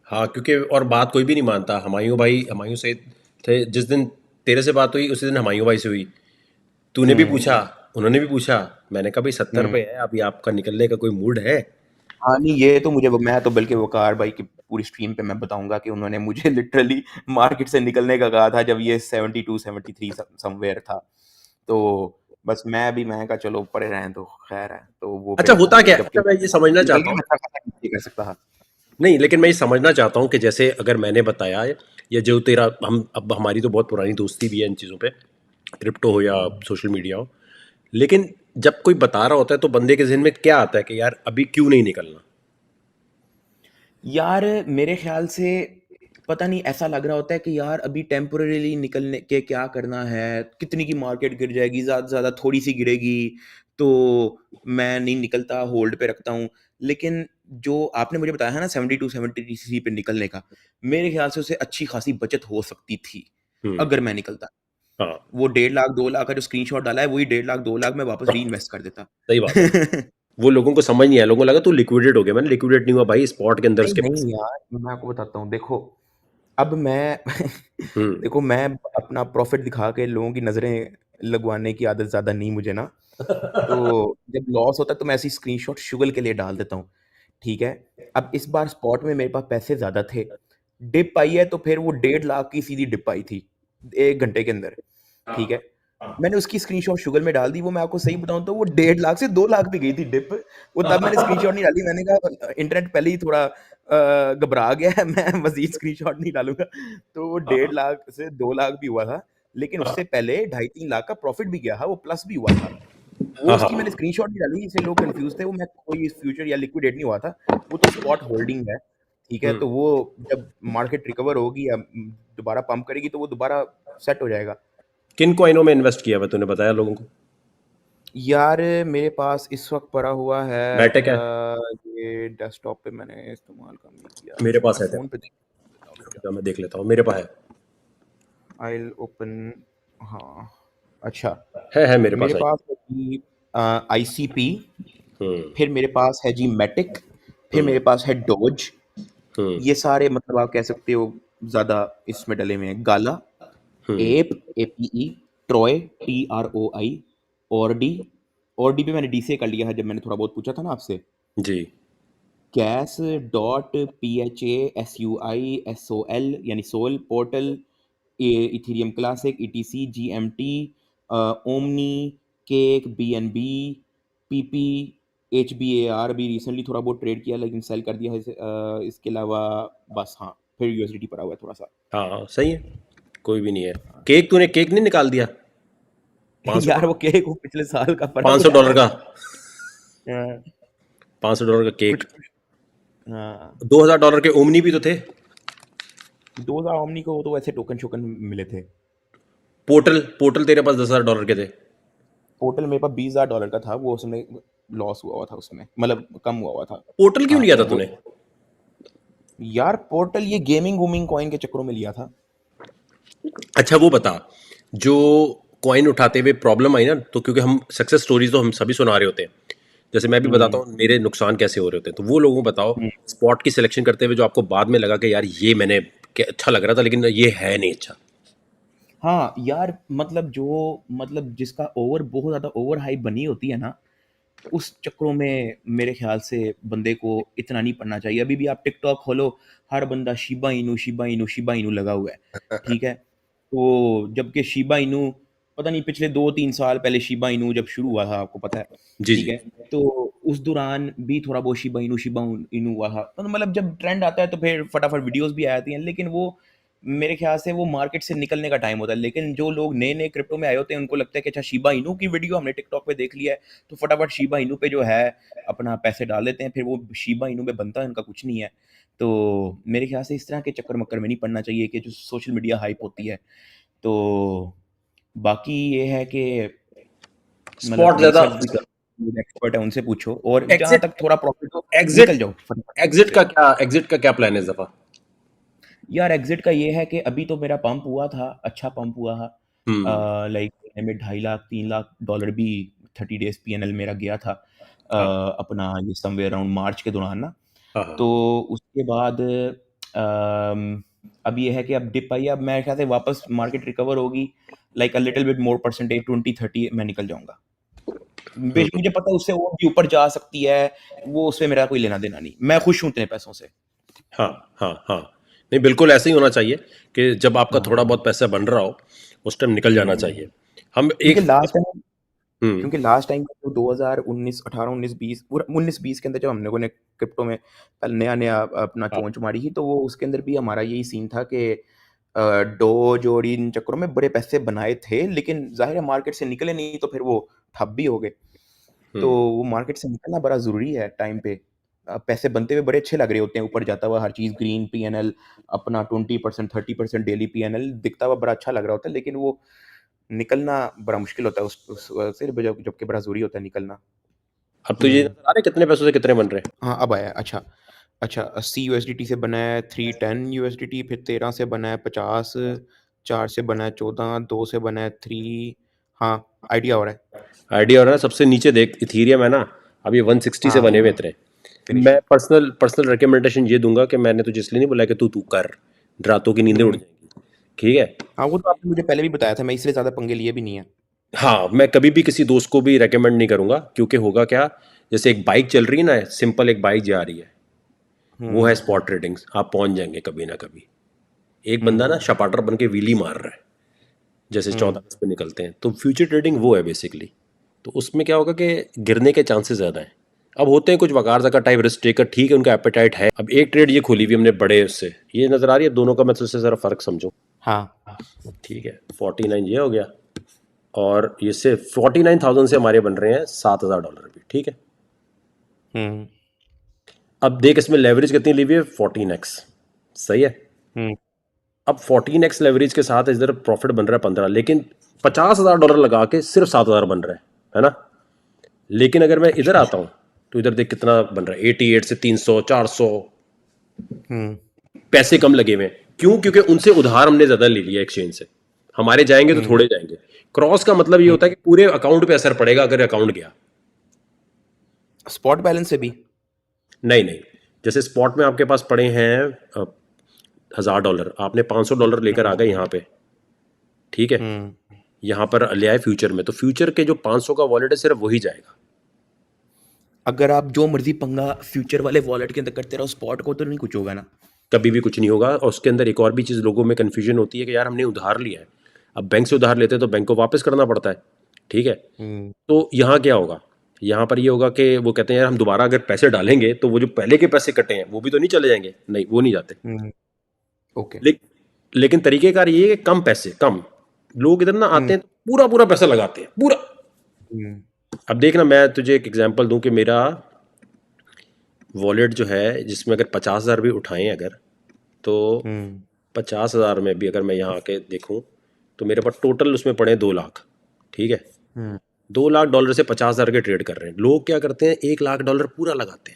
हाँ, क्योंकि और बात कोई भी नहीं मानता। हुमायूं से थे जिस दिन तेरे से बात हुई, उसी दिन हुमायूं भाई से हुई। तूने भी हम्म। पूछा, उन्होंने भी पूछा। मैंने कहा भाई 70 हम्म। पे है, अभी आपका निकलने का कोई मूड है? हाँ नहीं, ये तो मुझे, मैं तो बल्कि वकार भाई की पूरी स्ट्रीम पे मैं बताऊंगा कि उन्होंने मुझे लिटरली मार्केट से निकलने का कहा था जब ये 72 73 समवेयर था। तो बस मैं कहा चलो पड़े रहें तो खैर है, तो वो अच्छा, फिर होता क्या है? जबकि अच्छा, मैं ये समझना निकल चाहता गया, हूँ। मैं अच्छा खासा नीचे कर सकता था। नहीं, लेकिन मैं ये समझना चाहता हूँ कि जैसे अगर मैंने बताया, या जो तेरा, हम अब हमारी तो बहुत पुरानी दोस्ती भी है इन चीज़ों पे, क्रिप्टो हो या सोशल मीडिया हो। लेकिन जब कोई बता रहा होता है तो बंदे के ज़हन में क्या आता है कि यार अभी क्यों नहीं निकलना? यार मेरे ख्याल से पता नहीं, ऐसा लग रहा होता है कि यार अभी टेम्पोरेरीली निकलने के क्या करना है, कितनी की मार्केट गिर जाएगी, ज़्यादा से ज़्यादा थोड़ी सी गिरेगी, तो मैं नहीं निकलता, होल्ड पे रखता हूँ। लेकिन जो आपने मुझे बताया है ना 72 73 पे निकलने का, मेरे ख्याल से उससे अच्छी खासी बचत हो सकती थी हम्म। अगर मैं निकलता। हाँ, वो 1.5 लाख 2 लाख का जो स्क्रीनशॉट डाला है, वही 1.5 लाख 2 लाख मैं वापस री इन्वेस्ट कर देता। सही बात है। वो लोगों को समझ नहीं आया, लोगों को लगा तू लिक्विडेट हो गया। मैंने लिक्विडेट नहीं हुआ भाई, स्पॉट के अंदर नहीं उसके पैसे। नहीं यार, मैं आपको बताता हूँ, देखो अब मैं हम्म। देखो मैं अपना प्रॉफिट दिखा के लोगों की नज़रें लगवाने की आदत ज़्यादा नहीं मुझे ना। तो जब लॉस होता है तो मैं ऐसी स्क्रीनशॉट शुगल के लिए डाल देता हूँ, ठीक है। अब इस बार स्पॉट में मेरे पास पैसे ज़्यादा थे, डिप आई है तो फिर वो 1.5 लाख की सीधी डिप आई थी 1 घंटे के अंदर, ठीक है। मैंने उसकी स्क्रीनशॉट शुगल में डाल दी, वो मैं आपको सही बताऊं तो वो 1.5 लाख से 2 लाख पे गई थी डिप। वो तब मैंने स्क्रीनशॉट नहीं डाली, मैंने कहा इंटरनेट पहले ही थोड़ा घबरा गया है, मैं मजीद स्क्रीनशॉट नहीं डालूंगा। तो वो 1.5 लाख से 2 लाख भी हुआ था, लेकिन उससे पहले 2.5 3 लाख का प्रॉफिट भी गया था, वो प्लस भी हुआ था। वो हाँ, उसकी हाँ। मैंने स्क्रीनशॉट नहीं डाली, इसलिए लोग कंफ्यूज थे। वो मैं कोई फ्यूचर या लिक्विडेट नहीं हुआ था, वो तो स्पॉट होल्डिंग है, ठीक है। हम्म। तो वो जब मार्केट रिकवर होगी या दोबारा पंप करेगी तो वो दोबारा सेट हो जाएगा। किन कॉइनों में इन्वेस्ट किया हुआ तूने, बताया लोगों को? यार मेरे पास इस वक्त पड़ा हुआ है मैटेक है। ये डेस्कटॉप पे मैंने इस्तेमाल कम नहीं किया, मेरे पास मैं है। फोन पे देख लेता हूँ, रुक जा। मैं देख लेता हूँ, मेरे पास है। आई ओपन, हाँ, अच्छा। है मेरे पास मेरे है। पास है जी आईसीपी, हम्म। फिर मेरे पास है जी मैटिक, फिर हम्म। मेरे पास है डोज। हम्म। ये सारे मतलब आप कह सकते हो ज्यादा इसमें डले हुए हैं। गाला, हम्म। एप, एपीई, ट्रॉय, TROI, ऑर्डी, ऑर्डी भी मैंने डी से कर लिया है जब मैंने थोड़ा बहुत पूछा था ना आपसे। जी। कैश, डॉट, PHASUI, SOL यानी Sol, portal, Ethereum classic, ETC, GMT, omni, cake, BNB, PP, HBAR भी रिसेंटली थोड़ा बहुत ट्रेड किया लेकिन सेल कर दिया है इसके अलावा बस, हाँ, फिर यूएसडीटी पड़ा हुआ है थोड़ा सा। हाँ, हाँ, सही है। कोई भी नहीं है। केक नहीं निकाल दिया? 500 यार वो डॉलर केक वो पिछले साल का पड़ा 500 हुआ डॉलर है। का हाँ, 500 डॉलर का केक। कुछ कुछ, हाँ। 2000 डॉलर के ओमनी भी तो थे। 2000 ओमनी को तो वैसे टोकन शोकन मिले थे। पोर्टल पोर्टल तेरे पास 10,000 डॉलर के थे। टोटल मेरे पास $20,000 का था, वो उसमें लॉस हुआ हुआ था, उसमें मतलब कम हुआ हुआ था। पोर्टल क्यों हाँ लिया था वो, तूने? यार पोर्टल ये गेमिंग वूमिंग कॉइन के चक्करों में लिया था। अच्छा, वो बता, जो कॉइन उठाते हुए प्रॉब्लम आई ना, तो क्योंकि हम सक्सेस स्टोरीज तो हम सभी सुना रहे होते हैं, जैसे मैं भी बताता हम्म। हूँ मेरे नुकसान कैसे हो रहे होते हैं, तो वो लोगों को बताओ हम्म। स्पॉट की सिलेक्शन करते हुए जो आपको बाद में लगा कि यार ये मैंने अच्छा लग रहा था लेकिन ये है नहीं अच्छा। हाँ यार, मतलब जो मतलब जिसका ओवर बहुत ज्यादा ओवर हाइप बनी होती है ना, उस चक्करों में मेरे ख्याल से बंदे को इतना नहीं पढ़ना चाहिए। अभी भी आप टिकटॉक खोलो, हर बंदा Shiba Inu Shiba Inu Shiba Inu लगा हुआ है, ठीक है। तो जबकि शिबा इनू, पता नहीं पिछले 2 3 साल पहले शिबा इनू जब शुरू हुआ था, आपको पता है, जी, ठीक जी। है। तो उस दौरान भी थोड़ा बहुत शिबा इनू हुआ था, तो मतलब जब ट्रेंड आता है तो फिर फटाफट वीडियोस भी आ जाती हैं, लेकिन वो मेरे ख्याल से वो मार्केट से निकलने का टाइम होता है। लेकिन जो लोग नए नए क्रिप्टो में आए होते हैं उनको लगता है कि अच्छा शिबा इनू की वीडियो हमने टिकटॉक पे देख लिया है, तो फटाफट शिबा इनू पे जो है अपना पैसे डाल देते हैं, फिर वो शिबा इनू में बनता है, उनका कुछ नहीं है। तो मेरे ख्याल से इस तरह के चक्कर मक्कर में नहीं पड़ना चाहिए कि जो सोशल मीडिया हाइप होती है। तो बाकी ये है कि मतलब स्पॉट ज्यादा। रिसर्च भी कर, जो एक्सपर्ट है उनसे पूछो, और जहाँ एग्जिट तक थोड़ा प्रॉफिट हो निकल एग्जिट जाओ फटाफट एग्जिट से। का क्या एग्जिट का क्या प्लान है इस दफा? यार एग्जिट का ये है कि अभी तो मेरा पंप हुआ था, अच्छा पंप हुआ था, हम्म। लाइक महीने में 2.5 लाख 3 लाख डॉलर भी 30 डेज PNL मेरा गया था, हाँ, अपना ये समवेयर अराउंड मार्च के दौरान ना। हाँ, हाँ। तो उसके बाद अब ये है कि अब डिप आई है, अब मेरे ख्याल से वापस मार्केट रिकवर होगी, like a little bit more percentage 20-30 मैं निकल जाऊंगा। हम्म, मुझे पता है उससे और भी ऊपर जा सकती है, वो उससे मेरा कोई लेना देना नहीं, मैं खुश हूँ इतने पैसों से। हाँ हाँ हाँ, नहीं बिल्कुल ऐसे ही होना चाहिए कि जब आपका हाँ। थोड़ा बहुत पैसा बन रहा हो उस टाइम निकल जाना चाहिए। हम क्योंकि एक लास्ट टाइम हम्म क्योंकि लास्ट टाइम जो 2019 18 19 20 पूरा 19 20 के अंदर जब हम लोगों ने क्रिप्टो में पहले नया नया अपना हाँ चोंच मारी थी, तो वो उसके अंदर भी हमारा यही सीन था कि डोज और इन चक्करों में बड़े पैसे बनाए थे, लेकिन जाहिर है मार्केट से निकले नहीं, तो फिर वो ठप भी हो गए। तो हम्म वो मार्केट से निकलना बड़ा ज़रूरी है टाइम पे। पैसे बनते हुए बड़े अच्छे लग रहे होते हैं, ऊपर जाता हुआ हर चीज़ ग्रीन पीएनएल अपना 20% 30% डेली पीएनएल दिखता हुआ बड़ा अच्छा लग रहा होता है, लेकिन वो निकलना बड़ा मुश्किल होता है उस से, जबकि बड़ा ज़रूरी होता है निकलना। अब तो ये हुँ। नजर आ रहे कितने पैसों से कितने बन रहे हैं। हाँ, अब आया। अच्छा, अच्छा, 80 यूएसडीटी से बना है 310 यूएसडीटी, फिर 13 से बना है 50, 4 से बना है 14, 2 से बना है 3। हाँ, आइडिया हो रहा है। आइडिया हो रहा है, सबसे नीचे देख इथीरियम है ना, अब ये 160 से हाँ, बने हुए इतने। मैं फिनिशिंग। पर्सनल पर्सनल रिकमेंडेशन ये दूंगा कि मैंने तुझे इसलिए नहीं बोला कि तू तू कर, रातों की नींदें उड़ हुँ। जाएंगी। ठीक है। हाँ, वो तो आपने मुझे पहले भी बताया था, मैं इसलिए ज़्यादा पंगे लिए भी नहीं है। हाँ, मैं कभी भी किसी दोस्त को भी रेकमेंड नहीं करूंगा, क्योंकि होगा क्या, जैसे एक बाइक चल रही है ना, सिंपल एक बाइक जा रही है, वो है हुँ, स्पॉट ट्रेडिंग्स, आप पहुंच जाएंगे कभी ना कभी। एक बंदा हुँ, ना शपाटर बन के व्हीली मार रहा है, जैसे हुँ, 14 पे निकलते हैं, तो फ्यूचर ट्रेडिंग वो है बेसिकली। तो उसमें क्या होगा कि गिरने के चांसेस ज़्यादा हैं। अब होते हैं कुछ वकार जका टाइप रिस्क टेकर, ठीक है, उनका एपेटाइट है। अब एक ट्रेड ये खोली हुई हमने बड़े उससे, ये नज़र आ रही है दोनों का, मैं तुझसे ज़रा फ़र्क समझूं। हाँ, ठीक है, 49 ये हो गया, और ये से 49,000 से हमारे बन रहे हैं $7,000 भी। ठीक है। हुँ, अब देख इसमें लेवरेज कितनी ली हुई है, 14x। सही है। हुँ, अब 14x लेवरेज के साथ इधर प्रॉफिट बन रहा है 15, लेकिन $50,000 लगा के सिर्फ 7,000 बन रहा है ना। लेकिन अगर मैं इधर अच्छा, आता हूँ तो इधर देख कितना बन रहा है, 88 से 300 400। हुँ, पैसे कम लगे हुए हैं, क्यों? क्योंकि उनसे उधार हमने ज़्यादा ले लिया एक्सचेंज से। हमारे जाएंगे तो हुँ, थोड़े जाएंगे। क्रॉस का मतलब ये हुँ, होता है कि पूरे अकाउंट पे असर पड़ेगा अगर अकाउंट गया। स्पॉट बैलेंस से भी? नहीं नहीं, जैसे स्पॉट में आपके पास पड़े हैं $1,000, आपने $500 लेकर आ हुँ, गए यहाँ पे। ठीक है। हुँ। यहाँ पर ले आए फ्यूचर में, तो फ्यूचर के जो 500 का वॉलेट है सिर्फ वही जाएगा। अगर आप जो मर्ज़ी पंगा फ्यूचर वाले वॉलेट के अंदर करते रहो, स्पॉट को तो नहीं कुछ होगा ना? कभी भी कुछ नहीं होगा। और उसके अंदर एक और भी चीज़ लोगों में कन्फ्यूजन होती है कि यार हमने उधार लिया है, अब बैंक से उधार लेते हैं तो बैंक को वापस करना पड़ता है। ठीक है। हुँ, तो यहाँ क्या होगा, यहाँ पर ये होगा कि वो कहते हैं यार हम दोबारा अगर पैसे डालेंगे तो वो जो पहले के पैसे कटे हैं वो भी तो नहीं चले जाएंगे, नहीं वो नहीं जाते। हुँ, ओके। ले, लेकिन तरीकेकार ये है कि कम पैसे कम, लोग इधर ना हुँ, आते हैं तो पूरा पूरा पैसा लगाते हैं पूरा। हुँ, अब देखना, मैं तुझे एक एग्जांपल दूं कि मेरा वॉलेट जो है जिसमें अगर 50,000 भी उठाएं अगर, तो हुँ, 50,000 में भी अगर मैं यहाँ आके देखूं तो मेरे पास टोटल उसमें पड़े 2 लाख। ठीक है। हुँ, $2 लाख से 50,000 के ट्रेड कर रहे हैं। लोग क्या करते हैं, $1 लाख पूरा लगाते हैं।